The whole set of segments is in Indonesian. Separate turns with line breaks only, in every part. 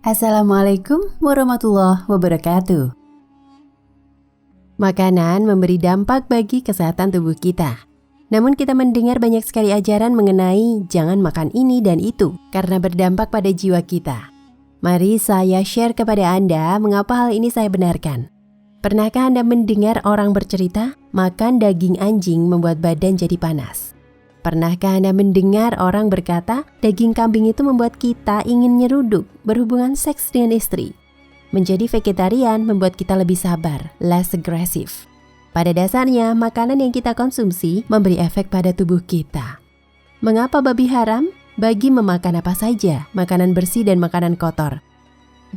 Assalamualaikum warahmatullahi wabarakatuh. Makanan memberi dampak bagi kesehatan tubuh kita. Namun kita mendengar banyak sekali ajaran mengenai jangan makan ini dan itu karena berdampak pada jiwa kita. Mari saya share kepada Anda mengapa hal ini saya benarkan. Pernahkah Anda mendengar orang bercerita makan daging anjing membuat badan jadi panas? Pernahkah Anda mendengar orang berkata, daging kambing itu membuat kita ingin nyeruduk, berhubungan seks dengan istri? Menjadi vegetarian membuat kita lebih sabar, less aggressive. Pada dasarnya, makanan yang kita konsumsi memberi efek pada tubuh kita. Mengapa babi haram? Bagi memakan apa saja, makanan bersih dan makanan kotor.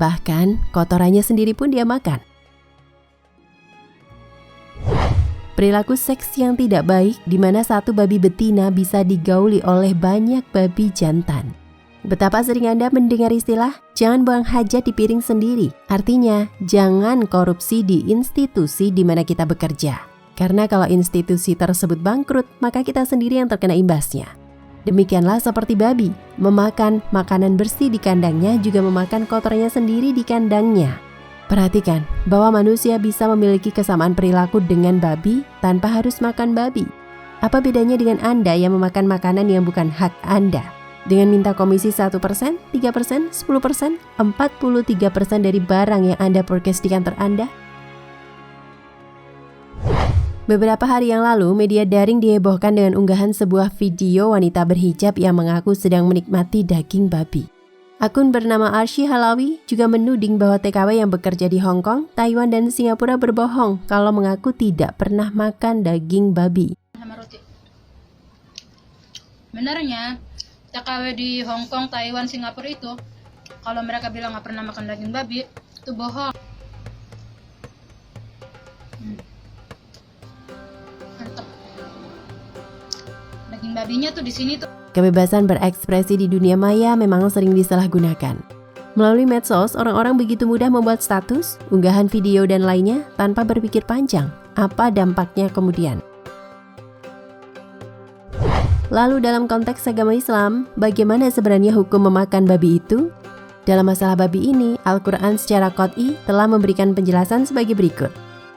Bahkan, kotorannya sendiri pun dia makan. Perilaku seks yang tidak baik di mana satu babi betina bisa digauli oleh banyak babi jantan. Betapa sering Anda mendengar istilah, jangan buang hajat di piring sendiri. Artinya, jangan korupsi di institusi di mana kita bekerja. Karena kalau institusi tersebut bangkrut, maka kita sendiri yang terkena imbasnya. Demikianlah seperti babi, memakan makanan bersih di kandangnya juga memakan kotornya sendiri di kandangnya. Perhatikan bahwa manusia bisa memiliki kesamaan perilaku dengan babi tanpa harus makan babi. Apa bedanya dengan Anda yang memakan makanan yang bukan hak Anda? Dengan minta komisi 1%, 3%, 10%, 43% dari barang yang Anda purchase di kantor Anda? Beberapa hari yang lalu, media daring dihebohkan dengan unggahan sebuah video wanita berhijab yang mengaku sedang menikmati daging babi. Akun bernama Arsy Halawi juga menuding bahwa TKW yang bekerja di Hong Kong, Taiwan, dan Singapura berbohong kalau mengaku tidak pernah makan daging babi.
Benarnya, TKW di Hong Kong, Taiwan, Singapura itu, kalau mereka bilang nggak pernah makan daging babi, itu bohong. Mantap. Daging babinya tuh di sini tuh.
Kebebasan berekspresi di dunia maya memang sering disalahgunakan. Melalui medsos, orang-orang begitu mudah membuat status, unggahan video dan lainnya tanpa berpikir panjang. Apa dampaknya kemudian? Lalu dalam konteks agama Islam, bagaimana sebenarnya hukum memakan babi itu? Dalam masalah babi ini, Al-Quran secara qat'i telah memberikan penjelasan sebagai berikut.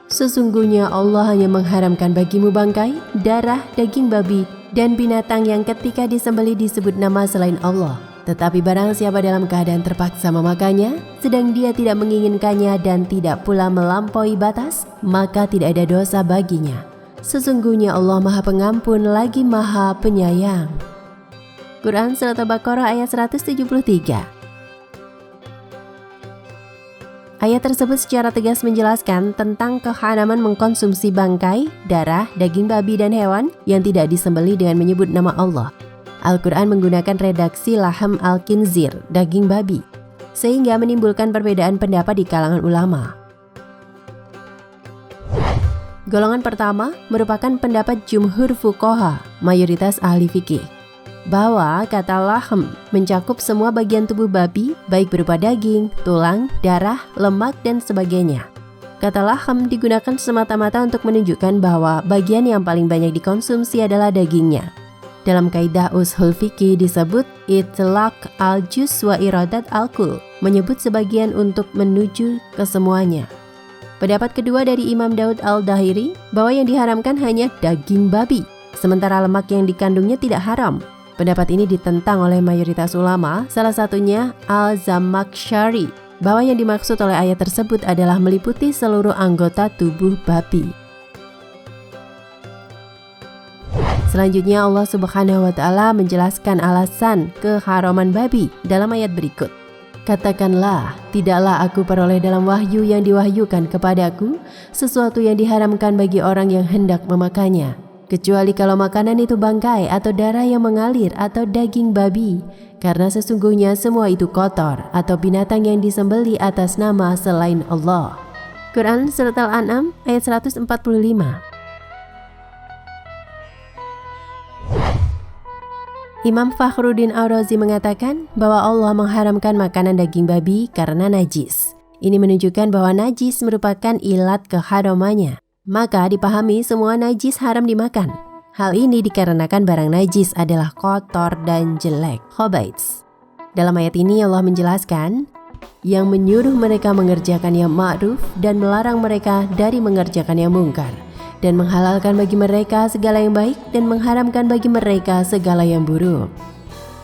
Sesungguhnya Allah hanya mengharamkan bagimu bangkai, darah, daging babi, dan binatang yang ketika disembelih disebut nama selain Allah. Tetapi barang siapa dalam keadaan terpaksa memakannya, sedang dia tidak menginginkannya dan tidak pula melampaui batas, maka tidak ada dosa baginya. Sesungguhnya Allah Maha Pengampun lagi Maha Penyayang. Quran Surat Al-Baqarah ayat 173. Ayat tersebut secara tegas menjelaskan tentang keharaman mengkonsumsi bangkai, darah, daging babi dan hewan yang tidak disembelih dengan menyebut nama Allah. Al-Quran menggunakan redaksi laham al-khinzir, daging babi, sehingga menimbulkan perbedaan pendapat di kalangan ulama. Golongan pertama merupakan pendapat jumhur fuqaha, mayoritas ahli fikih, bahwa kata lahm mencakup semua bagian tubuh babi, baik berupa daging, tulang, darah, lemak, dan sebagainya. Kata lahm digunakan semata-mata untuk menunjukkan bahwa bagian yang paling banyak dikonsumsi adalah dagingnya. Dalam kaidah ushul fikih disebut itlaq al-juz wa iradat al-kul, menyebut sebagian untuk menuju ke semuanya. Pendapat kedua dari Imam Daud al-Dhahiri bahwa yang diharamkan hanya daging babi, sementara lemak yang dikandungnya tidak haram. Pendapat ini ditentang oleh mayoritas ulama, salah satunya Al-Zamakhsyari, bahwa yang dimaksud oleh ayat tersebut adalah meliputi seluruh anggota tubuh babi. Selanjutnya Allah Subhanahu wa Ta'ala menjelaskan alasan keharaman babi dalam ayat berikut. Katakanlah, tidaklah aku peroleh dalam wahyu yang diwahyukan kepadaku sesuatu yang diharamkan bagi orang yang hendak memakannya, kecuali kalau makanan itu bangkai atau darah yang mengalir atau daging babi, karena sesungguhnya semua itu kotor atau binatang yang disembelih atas nama selain Allah. Quran Surat Al-An'am ayat 145. Imam Fakhruddin Ar-Razi mengatakan bahwa Allah mengharamkan makanan daging babi karena najis. Ini menunjukkan bahwa najis merupakan ilat keharamannya. Maka dipahami semua najis haram dimakan. Hal ini dikarenakan barang najis adalah kotor dan jelek, khabaits. Dalam ayat ini Allah menjelaskan, yang menyuruh mereka mengerjakan yang ma'ruf dan melarang mereka dari mengerjakan yang mungkar, dan menghalalkan bagi mereka segala yang baik dan mengharamkan bagi mereka segala yang buruk.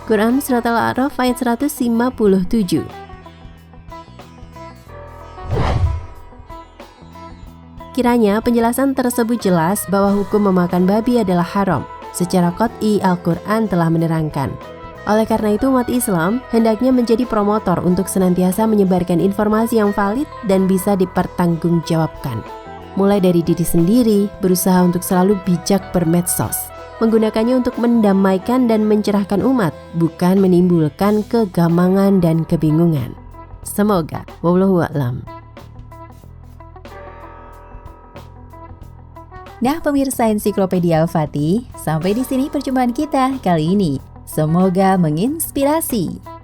Quran Surat Al-A'raf ayat 157. Kiranya penjelasan tersebut jelas bahwa hukum memakan babi adalah haram. Secara qat'i Al-Quran telah menerangkan. Oleh karena itu umat Islam hendaknya menjadi promotor untuk senantiasa menyebarkan informasi yang valid dan bisa dipertanggungjawabkan. Mulai dari diri sendiri, berusaha untuk selalu bijak bermedsos, menggunakannya untuk mendamaikan dan mencerahkan umat, bukan menimbulkan kegamangan dan kebingungan. Semoga, wallahu a'lam.
Nah pemirsa Ensiklopedia Al-Fatih, sampai di sini perjumpaan kita kali ini. Semoga menginspirasi.